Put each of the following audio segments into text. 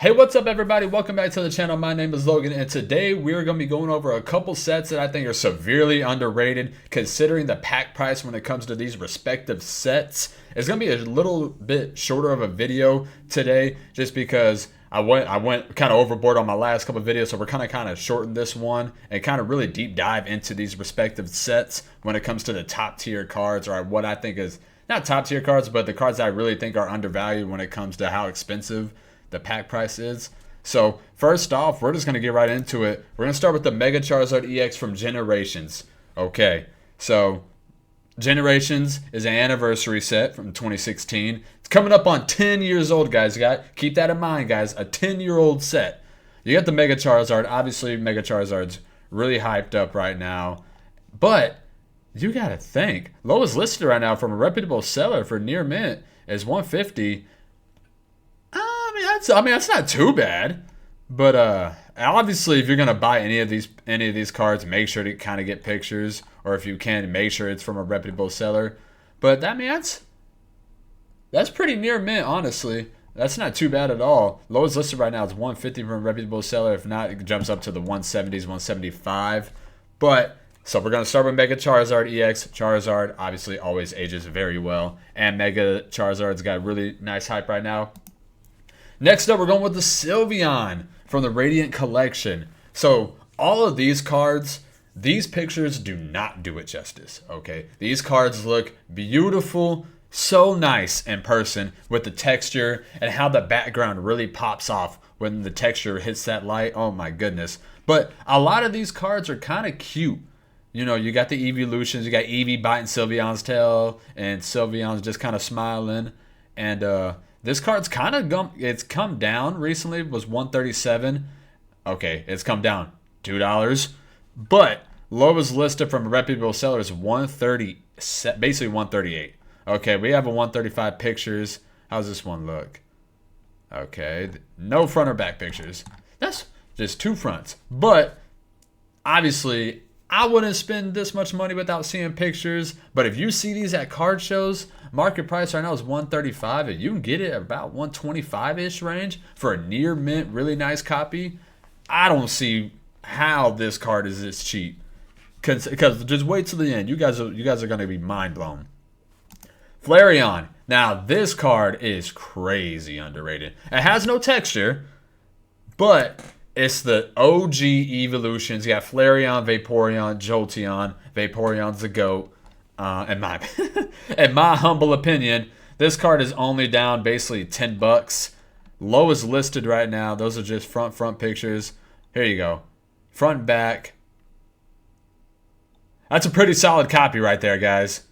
Hey, what's up everybody? Welcome back to the channel. My name is Logan and today we're going to be going over a couple sets that I think are severely underrated considering the pack price when it comes to these respective sets. It's going to be a little bit shorter of a video today just because I went kind of overboard on my last couple of videos, so we're kind of shorten this one and kind of really deep dive into these respective sets when it comes to the top tier cards, or what I think is not top tier cards, but the cards that I really think are undervalued when it comes to how expensive the pack price is. So first off, we're just going to get right into it. We're going to start with the Mega Charizard EX from Generations. Okay, so Generations is an anniversary set from 2016. It's coming up on 10 years old, guys. Keep that in mind, guys. A 10-year-old set. You got the Mega Charizard. Obviously, Mega Charizard's really hyped up right now. But you got to think. Lowest listed right now from a reputable seller for near mint is 150. That's not too bad, but obviously if you're gonna buy any of these cards, make sure to kind of get pictures, or if you can, make sure it's from a reputable seller. But that's pretty near mint, honestly. That's not too bad at all. Lowest listed right now is 150 from a reputable seller. If not, it jumps up to the 170s, 175. But so we're gonna start with Mega Charizard EX. Charizard obviously always ages very well, and Mega Charizard's got really nice hype right now. Next up, we're going with the Sylveon from the Radiant Collection. So all of these cards, these pictures do not do it justice, okay? These cards look beautiful, so nice in person with the texture and how the background really pops off when the texture hits that light. Oh my goodness. But a lot of these cards are kind of cute. You know, you got the evolutions, you got Eevee biting Sylveon's tail, and Sylveon's just kind of smiling. And this card's it's come down recently. It was 137. Okay, it's come down $2. But lowest listed from a reputable seller is 130, basically 138. Okay, we have a 135 pictures. How's this one look? Okay, no front or back pictures. That's just two fronts. But obviously, I wouldn't spend this much money without seeing pictures. But if you see these at card shows, market price right now is 135, and you can get it at about 125-ish range for a near mint, really nice copy. I don't see how this card is this cheap. Because just wait till the end. You guys are going to be mind blown. Flareon. Now this card is crazy underrated. It has no texture, but it's the OG evolutions. You got Flareon, Vaporeon, Jolteon. Vaporeon's the GOAT. In my humble opinion, this card is only down basically $10. Lowest listed right now. Those are just front pictures. Here you go. Front and back. That's a pretty solid copy right there, guys.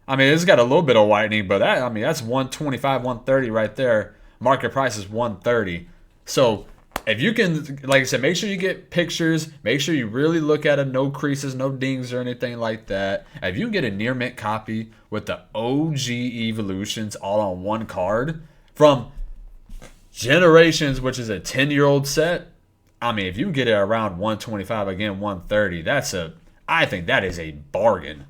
I mean, it's got a little bit of whitening, but that's 125, 130 right there. Market price is 130. So if you can, like I said, make sure you get pictures. Make sure you really look at it. No creases, no dings or anything like that. If you can get a near mint copy with the OG evolutions all on one card from Generations, which is a 10-year-old set, I mean, if you can get it around 125, again, 130, I think that is a bargain.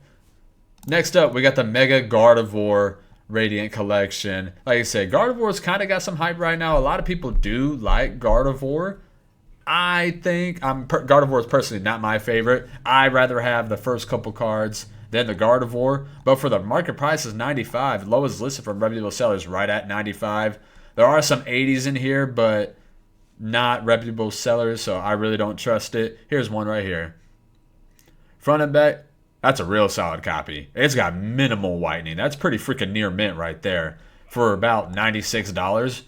Next up, we got the Mega Gardevoir Radiant Collection. Like I said, Gardevoir's kind of got some hype right now. A lot of people do like Gardevoir. I think Gardevoir is personally not my favorite. I'd rather have the first couple cards than the Gardevoir. But for the market price is 95. Lowest listed from reputable sellers right at 95. There are some 80s in here, but not reputable sellers, so I really don't trust it. Here's one right here. Front and back. That's a real solid copy. It's got minimal whitening. That's pretty freaking near mint right there for about $96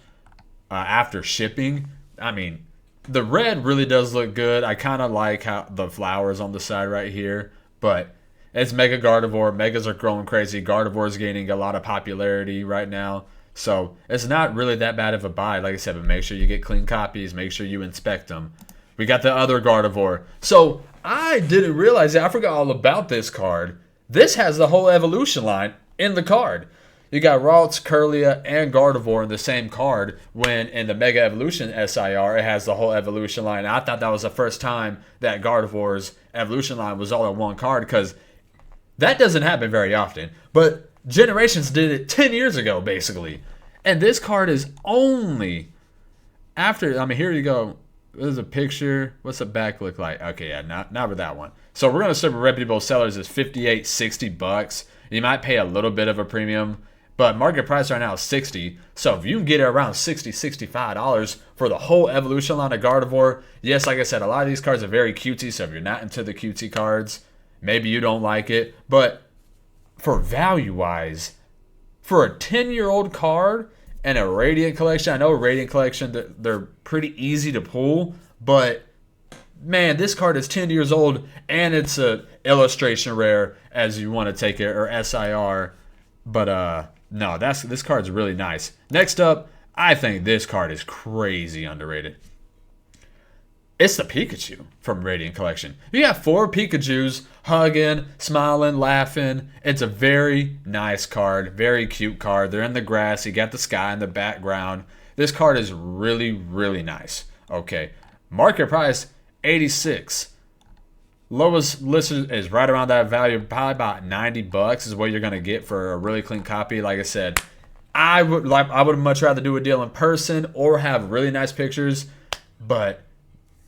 after shipping. I mean, the red really does look good. I kind of like how the flowers on the side right here, but it's Mega Gardevoir. Megas are growing crazy. Gardevoir is gaining a lot of popularity right now. So it's not really that bad of a buy, like I said, but make sure you get clean copies. Make sure you inspect them. We got the other Gardevoir. So I didn't realize that. I forgot all about this card. This has the whole evolution line in the card. You got Ralts, Curlia, and Gardevoir in the same card, when in the Mega Evolution SIR, it has the whole evolution line. I thought that was the first time that Gardevoir's evolution line was all in one card, because that doesn't happen very often. But Generations did it 10 years ago, basically. And this card is only after, I mean, here you go. There's a picture. What's the back look like? Okay, yeah, not with that one. So we're gonna serve reputable sellers is 58, 60 bucks. You might pay a little bit of a premium, but market price right now is 60. So if you can get it around 60, $65 for the whole evolution line of Gardevoir, yes, like I said, a lot of these cards are very cutesy. So if you're not into the cutesy cards, maybe you don't like it. But for value wise, for a 10-year-old card and a Radiant collection, I know Radiant collection, they're pretty easy to pull, but man, this card is 10 years old and it's a illustration rare as you want to take it, or SIR. But no, this card's really nice. Next up, I think this card is crazy underrated. It's the Pikachu from Radiant Collection. You got 4 Pikachus hugging, smiling, laughing. It's a very nice card, very cute card. They're in the grass. You got the sky in the background. This card is really, really nice. Okay, market price 86. Lowest listed is right around that value, probably about 90 bucks is what you're gonna get for a really clean copy. Like I said, I would much rather do a deal in person or have really nice pictures, but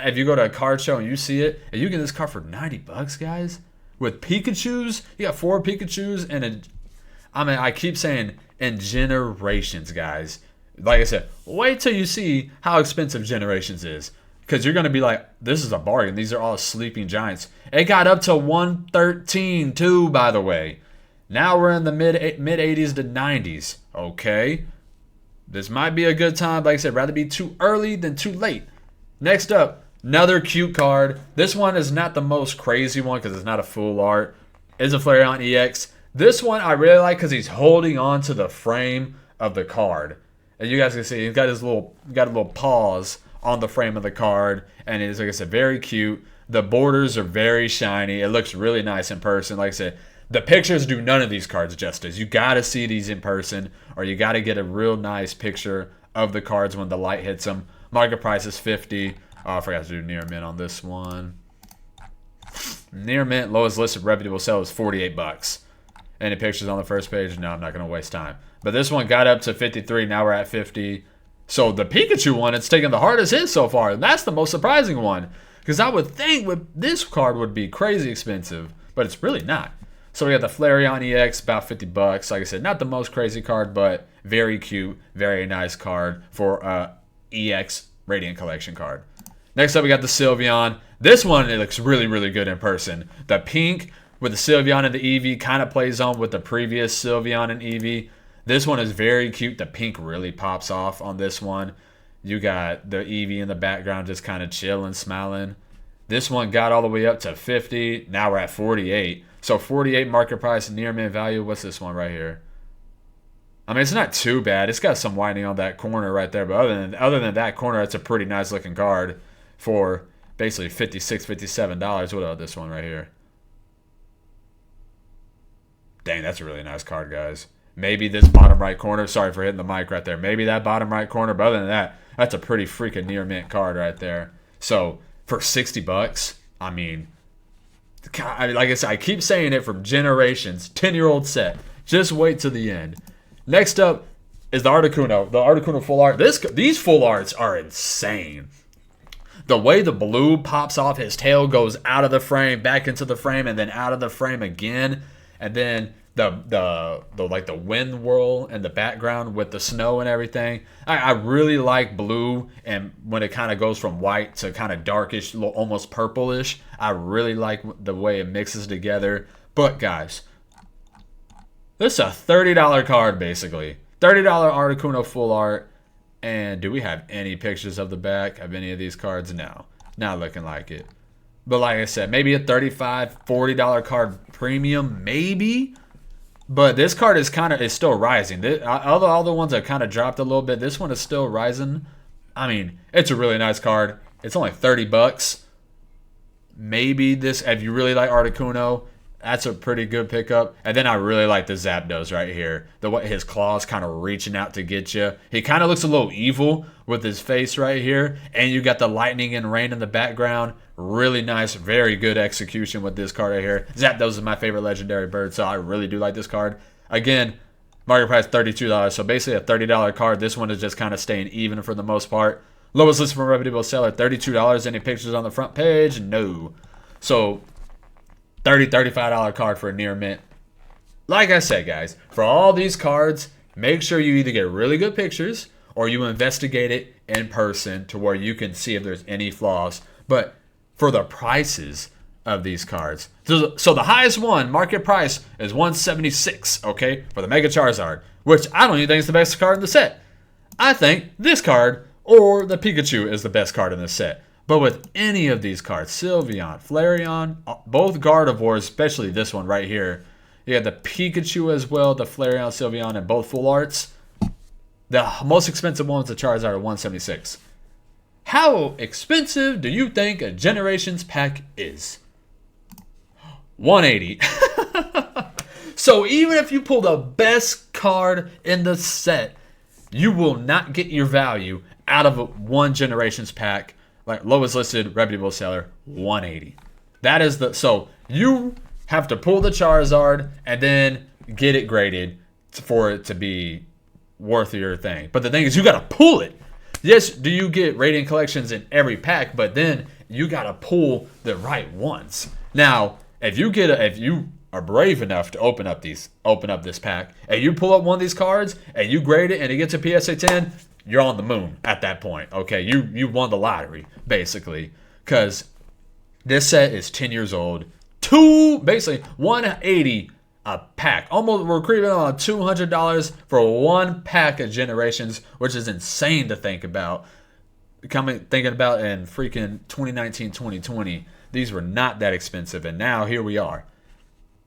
if you go to a card show and you see it, and you get this card for 90 bucks, guys, with Pikachus, you got 4 Pikachus, and I keep saying in generations, guys. Like I said, wait till you see how expensive Generations is, because you're gonna be like, this is a bargain. These are all sleeping giants. It got up to 113 too, by the way. Now we're in the mid 80s to 90s. Okay, this might be a good time. Like I said, rather be too early than too late. Next up, another cute card. This one is not the most crazy one because it's not a full art. It's a Flareon EX. This one I really like because he's holding on to the frame of the card. And you guys can see he's got a little paws on the frame of the card. And it's, like I said, very cute. The borders are very shiny. It looks really nice in person. Like I said, the pictures do none of these cards justice. You got to see these in person, or you got to get a real nice picture of the cards when the light hits them. Market price is 50. Oh, I forgot to do near mint on this one. Near mint, lowest listed reputable sell is 48 bucks. Any pictures on the first page? No, I'm not going to waste time. But this one got up to 53. Now we're at 50. So the Pikachu one, it's taken the hardest hit so far. And that's the most surprising one. Because I would think this card would be crazy expensive. But it's really not. So we got the Flareon EX, about 50 bucks. Like I said, not the most crazy card, but very cute, very nice card for EX Radiant Collection card. Next up, we got the Sylveon. This one, it looks really, really good in person. The pink with the Sylveon and the Eevee kind of plays on with the previous Sylveon and Eevee. This one is very cute. The pink really pops off on this one. You got the Eevee in the background just kind of chilling, smiling. This one got all the way up to 50. Now we're at 48. So 48 market price, near mint value. What's this one right here? I mean, it's not too bad. It's got some whitening on that corner right there. But other than that corner, it's a pretty nice looking card for basically $56, $57. What about this one right here? Dang, that's a really nice card, guys. Maybe this bottom right corner. Sorry for hitting the mic right there. Maybe that bottom right corner. But other than that, that's a pretty freaking near mint card right there. So for 60 bucks, I mean, like I said, I keep saying it from Generations. 10-year-old set. Just wait till the end. Next up is the Articuno. The Articuno full art. These full arts are insane. The way the blue pops off, his tail goes out of the frame, back into the frame, and then out of the frame again. And then the wind whirl in the background with the snow and everything. I really like blue, and when it kind of goes from white to kind of darkish, almost purplish, I really like the way it mixes together. But guys, this is a $30 card basically. $30 Articuno full art. And do we have any pictures of the back of any of these cards? No, not looking like it. But like I said, maybe a $35, $40 card premium, maybe. But this card is still rising. All the ones have kind of dropped a little bit. This one is still rising. I mean, it's a really nice card. It's only 30 bucks. Maybe this, if you really like Articuno, that's a pretty good pickup. And then I really like the Zapdos right here. His claws kind of reaching out to get you. He kind of looks a little evil with his face right here. And you got the lightning and rain in the background. Really nice, very good execution with this card right here. Zapdos is my favorite legendary bird, so I really do like this card. Again, market price $32. So basically a $30 card. This one is just kind of staying even for the most part. Lowest listed from a reputable seller, $32. Any pictures on the front page? No. So $35 card for a near mint. Like I said, guys, for all these cards, make sure you either get really good pictures or you investigate it in person to where you can see if there's any flaws. But for the prices of these cards, so the highest one, market price, is $176, okay, for the Mega Charizard, which I don't even think is the best card in the set. I think this card or the Pikachu is the best card in the set. But with any of these cards, Sylveon, Flareon, both Gardevoirs, especially this one right here, you got the Pikachu as well, the Flareon, Sylveon, and both full arts. The most expensive one was the Charizard at $176. How expensive do you think a Generations pack is? $180. So even if you pull the best card in the set, you will not get your value out of one Generations pack. Like lowest listed reputable seller, $180. That is so you have to pull the Charizard and then get it graded for it to be worth your thing. But the thing is, you gotta pull it. Yes, do you get Radiant Collections in every pack? But then you gotta pull the right ones. Now, if you are brave enough to open up this pack, and you pull up one of these cards and you grade it and it gets a PSA 10. You're on the moon at that point, okay? You won the lottery, basically, because this set is 10 years old. Basically, $180 a pack. Almost, we're creeping on $200 for one pack of Generations, which is insane to think about. Thinking about in freaking 2019, 2020, these were not that expensive, and now here we are.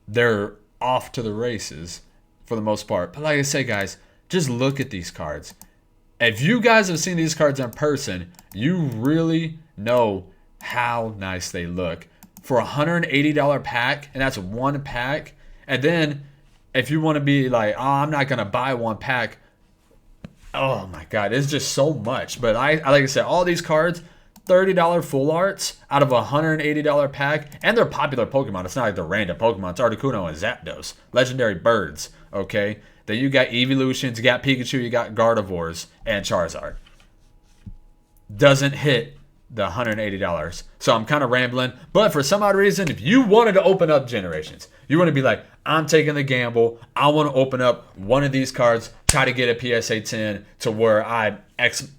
They're off to the races for the most part. But like I say, guys, just look at these cards. If you guys have seen these cards in person, you really know how nice they look. For a $180 pack, and that's one pack, and then if you want to be like, oh, I'm not going to buy one pack, oh my God, it's just so much. But like I said, all these cards, $30 full arts out of a $180 pack, and they're popular Pokemon. It's not like they're random Pokemon. It's Articuno and Zapdos, legendary birds, okay? Then you got Evolutions, you got Pikachu, you got Gardevoirs, and Charizard. Doesn't hit the $180. So I'm kind of rambling. But for some odd reason, if you wanted to open up Generations, you want to be like, I'm taking the gamble. I want to open up one of these cards, try to get a PSA 10 to where I X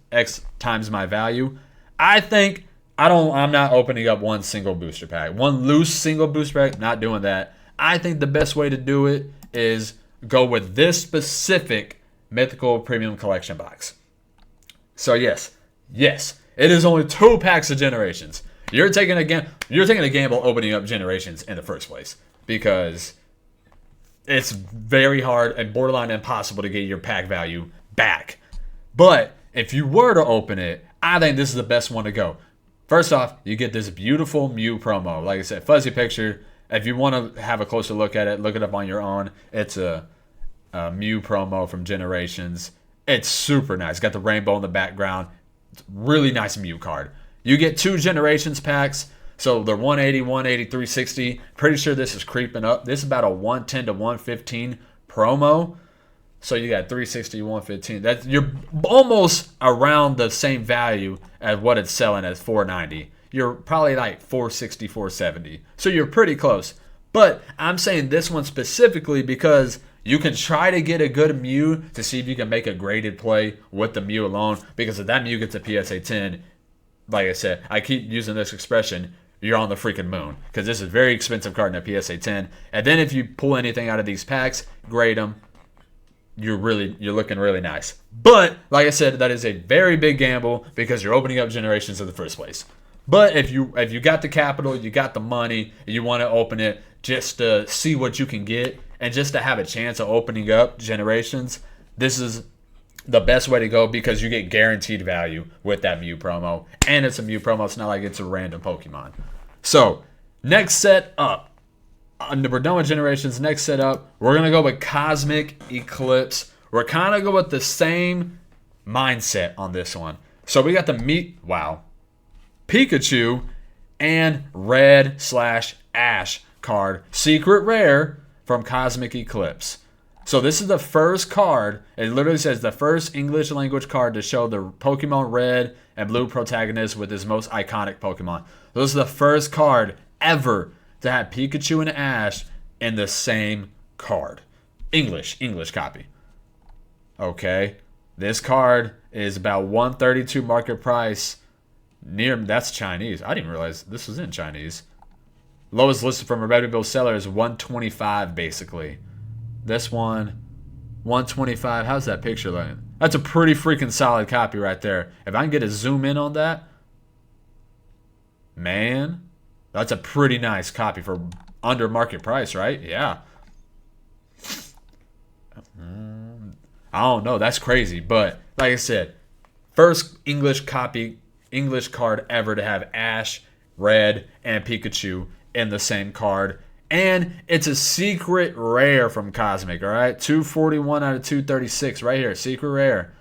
times my value. I'm not opening up one single booster pack. One loose single booster pack, not doing that. I think the best way to do it is go with this specific Mythical Premium Collection box. So yes, it is only 2 packs of Generations. You're taking a gamble opening up Generations in the first place because it's very hard and borderline impossible to get your pack value back. But if you were to open it, I think this is the best one to go. First off, you get this beautiful Mew promo. Like I said, fuzzy picture. If you want to have a closer look at it, look it up on your own. It's a Mew promo from Generations. It's super nice. Got the rainbow in the background. It's really nice Mew card. You get 2 Generations packs. So they're 180, 180, 360. Pretty sure this is creeping up. This is about a 110 to 115 promo. So you got 360, 115. You're almost around the same value as what it's selling at 490. You're probably like 460, 470. So you're pretty close. But I'm saying this one specifically because you can try to get a good Mew to see if you can make a graded play with the Mew alone. Because if that Mew gets a PSA 10, like I said, I keep using this expression, you're on the freaking moon. Because this is a very expensive card in a PSA 10. And then if you pull anything out of these packs, grade them. You're looking really nice. But like I said, that is a very big gamble because you're opening up Generations in the first place. But if you got the capital, you got the money, you want to open it just to see what you can get and just to have a chance of opening up Generations, this is the best way to go because you get guaranteed value with that Mew promo. And it's a Mew promo. It's not like it's a random Pokemon. So next set up. We're done with Generations. Next setup, we're going to go with Cosmic Eclipse. We're kind of going with the same mindset on this one. So we got the Pikachu and Red/Ash card. Secret Rare from Cosmic Eclipse. So this is the first card. It literally says the first English language card to show the Pokemon Red and Blue protagonist with his most iconic Pokemon. This is the first card ever to have Pikachu and Ash in the same card. English copy. Okay. This card is about 132 market price. That's Chinese. I didn't realize this was in Chinese. Lowest listed from a reputable seller is 125 basically. This one, 125. How's that picture looking? That's a pretty freaking solid copy right there. If I can get a zoom in on that, man, that's a pretty nice copy for under market price, right? Yeah. I don't know. That's crazy. But like I said, first English card ever to have Ash, Red, and Pikachu in the same card. And it's a secret rare from Cosmic, all right? 241 out of 236 right here, secret rare.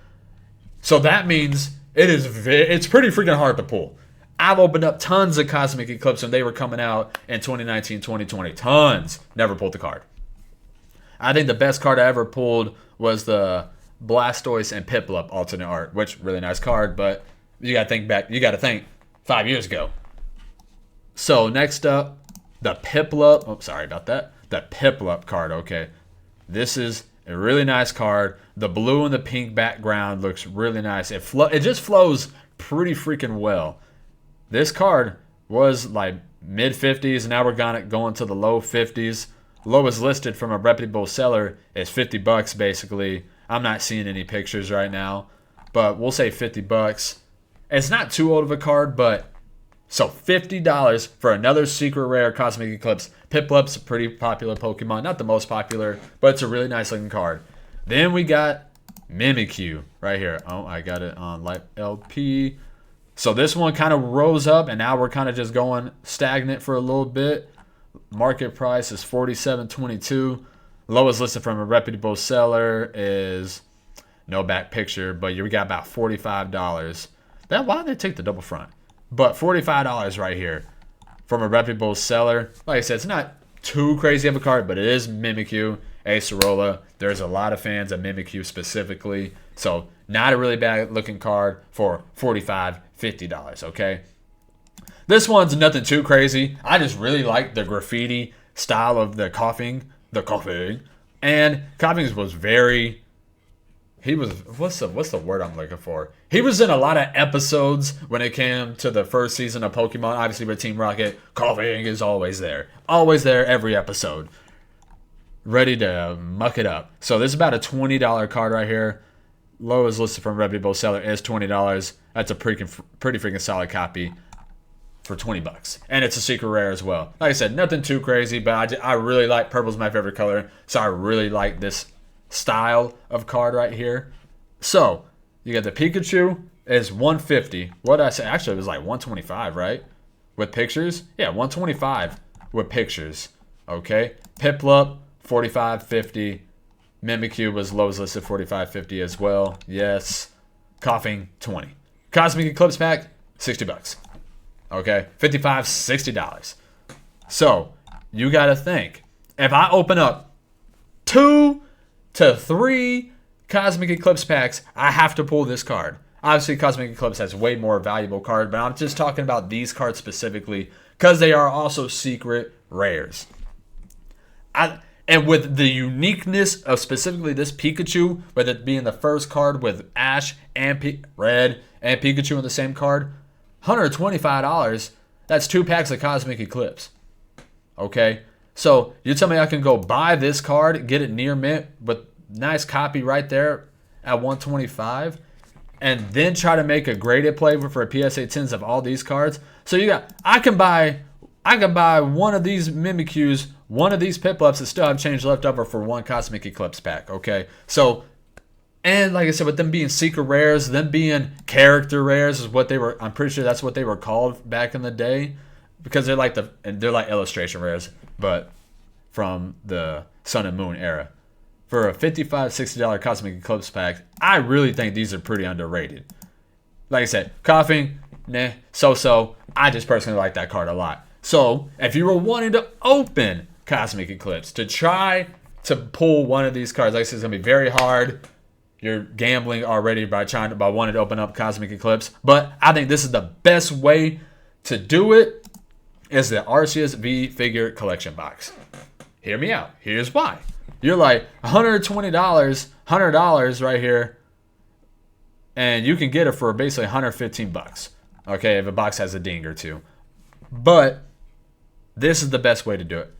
So that means it's pretty freaking hard to pull. I've opened up tons of Cosmic Eclipse when they were coming out in 2019, 2020. Tons. Never pulled the card. I think the best card I ever pulled was the Blastoise and Piplup alternate art, which really nice card, but you got to think back. You got to think 5 years ago. So next up, the Piplup. Oh, sorry about that. The Piplup card. Okay, this is a really nice card. The blue and the pink background looks really nice. It just flows pretty freaking well. This card was like mid 50s. Now we're going to the low 50s. Lowest listed from a reputable seller is $50 basically. I'm not seeing any pictures right now, but we'll say $50. It's not too old of a card, but so $50 for another secret rare Cosmic Eclipse. Piplup's a pretty popular Pokemon. Not the most popular, but it's a really nice looking card. Then we got Mimikyu right here. Oh, I got it on Light LP. So this one kind of rose up, and now we're kind of just going stagnant for a little bit. Market price is $47.22. Lowest listed from a reputable seller is no back picture, but you got about $45. Why did they take the double front? But $45 right here from a reputable seller. Like I said, it's not too crazy of a card, but it is Mimikyu, Acerola. There's a lot of fans of Mimikyu specifically. So not a really bad looking card for $45, $50, okay? This one's nothing too crazy. I just really like the graffiti style of the coughing. And Coughing was very... what's the word I'm looking for? He was in a lot of episodes when it came to the first season of Pokemon. Obviously with Team Rocket, Coughing is always there. Always there every episode. Ready to muck it up. So this is about a $20 card right here. Lowest listed from reputable seller is $20. That's a pretty freaking solid copy for $20. And it's a secret rare as well. Like I said, nothing too crazy, but I really like purple's my favorite color. So I really like this style of card right here. So you got the Pikachu is $150. What did I say? Actually, it was like $125, right? With pictures? Yeah, $125 with pictures. Okay. Piplup, $45.50. Mimikyu was lowest listed, $45.50 as well. Yes. Coughing, $20. Cosmic Eclipse pack, $60. Okay. $55, $60. So you got to think. If I open up 2 to 3 Cosmic Eclipse packs, I have to pull this card. Obviously, Cosmic Eclipse has way more valuable card, but I'm just talking about these cards specifically because they are also secret rares. And with the uniqueness of specifically this Pikachu, with it being the first card with Ash and Red and Pikachu in the same card, $125, that's 2 packs of Cosmic Eclipse. Okay? So you tell me I can go buy this card, get it near mint with nice copy right there at $125, and then try to make a graded play for a PSA 10s of all these cards. So I can buy one of these Mimikyus, one of these Piplups, and still have change left over for one Cosmic Eclipse pack. Okay, so and like I said, with them being secret rares, them being character rares is what they were. I'm pretty sure that's what they were called back in the day, because they're like illustration rares, but from the Sun and Moon era. For a $55, $60 Cosmic Eclipse pack, I really think these are pretty underrated. Like I said, Coughing, nah, so. I just personally like that card a lot. So, if you were wanting to open Cosmic Eclipse to try to pull one of these cards. Like I said, it's going to be very hard. You're gambling already by wanting to open up Cosmic Eclipse. But I think this is the best way to do it is the Arceus V figure collection box. Hear me out. Here's why. You're like $120, $100 right here, and you can get it for basically 115 bucks. Okay, if a box has a ding or two. But this is the best way to do it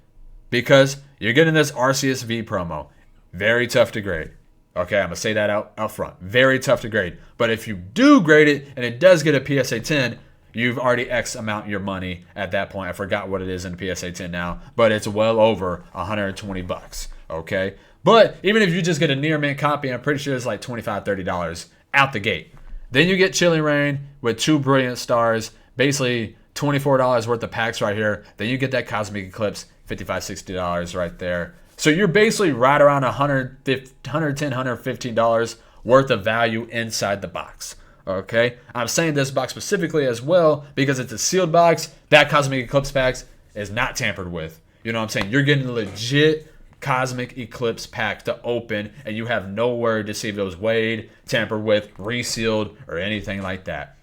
because you're getting this Arceus V promo. Very tough to grade. Okay, I'm going to say that out front. Very tough to grade. But if you do grade it and it does get a PSA 10, you've already X amount your money at that point. I forgot what it is in PSA 10 now, but it's well over 120 bucks. Okay, but even if you just get a near mint copy, I'm pretty sure it's like $25, $30 out the gate. Then you get Chilling Reign with 2 Brilliant Stars, basically $24 worth of packs right here. Then you get that Cosmic Eclipse, $55, $60 right there. So you're basically right around $110, $115 worth of value inside the box. Okay, I'm saying this box specifically as well because it's a sealed box. That Cosmic Eclipse packs is not tampered with. You know what I'm saying? You're getting a legit Cosmic Eclipse pack to open, and you have no word to see if it was weighed, tampered with, resealed, or anything like that.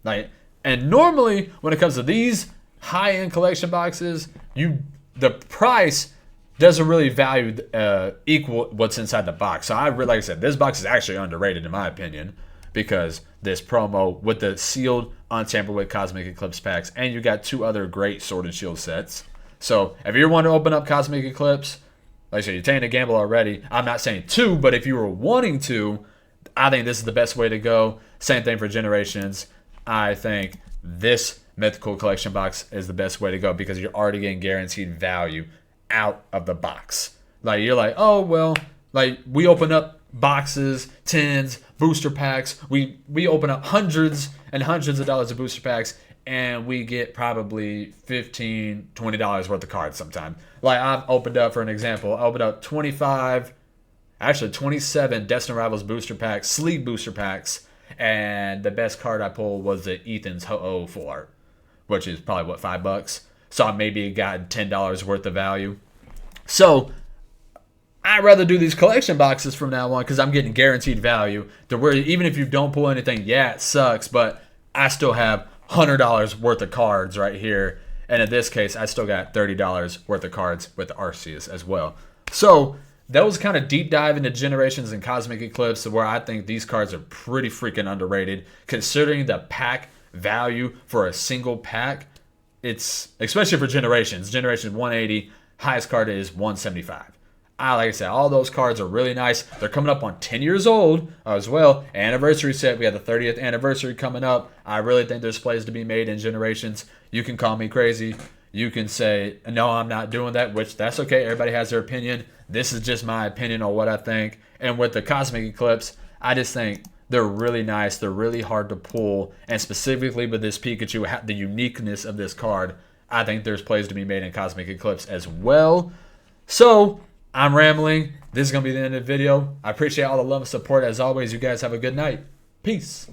And normally when it comes to these high-end collection boxes, the price doesn't really equal what's inside the box. So like I said, this box is actually underrated in my opinion because this promo with the sealed, untampered with Cosmic Eclipse packs, and you got 2 other great Sword and Shield sets. So if you want to open up Cosmic Eclipse, like I said, you're taking a gamble already. I'm not saying to, but if you were wanting to, I think this is the best way to go. Same thing for Generations. I think this Mythical Collection box is the best way to go because you're already getting guaranteed value out of the box. Like you're like, oh well, like we open up boxes, tins, booster packs. We open up hundreds and hundreds of dollars of booster packs, and we get probably $15, $20 worth of cards sometimes. Like I've opened up, for an example, I opened up 27 Destined Rivals booster packs, sleeve booster packs, and the best card I pulled was the Ethan's Ho-Oh full art, which is probably, what, $5? So I maybe got $10 worth of value. So I'd rather do these collection boxes from now on because I'm getting guaranteed value to where even if you don't pull anything, yeah, it sucks, but I still have $100 worth of cards right here. And in this case, I still got $30 worth of cards with the Arceus as well. So that was kind of deep dive into Generations and Cosmic Eclipse, where I think these cards are pretty freaking underrated considering the pack value for a single pack. It's especially for Generations. Generations 180, highest card is 175. Like I said, all those cards are really nice. They're coming up on 10 years old as well. Anniversary set. We have the 30th anniversary coming up. I really think there's plays to be made in Generations. You can call me crazy. You can say, no, I'm not doing that, which that's okay. Everybody has their opinion. This is just my opinion on what I think. And with the Cosmic Eclipse, I just think they're really nice. They're really hard to pull. And specifically with this Pikachu, the uniqueness of this card, I think there's plays to be made in Cosmic Eclipse as well. So I'm rambling. This is going to be the end of the video. I appreciate all the love and support. As always, you guys have a good night. Peace.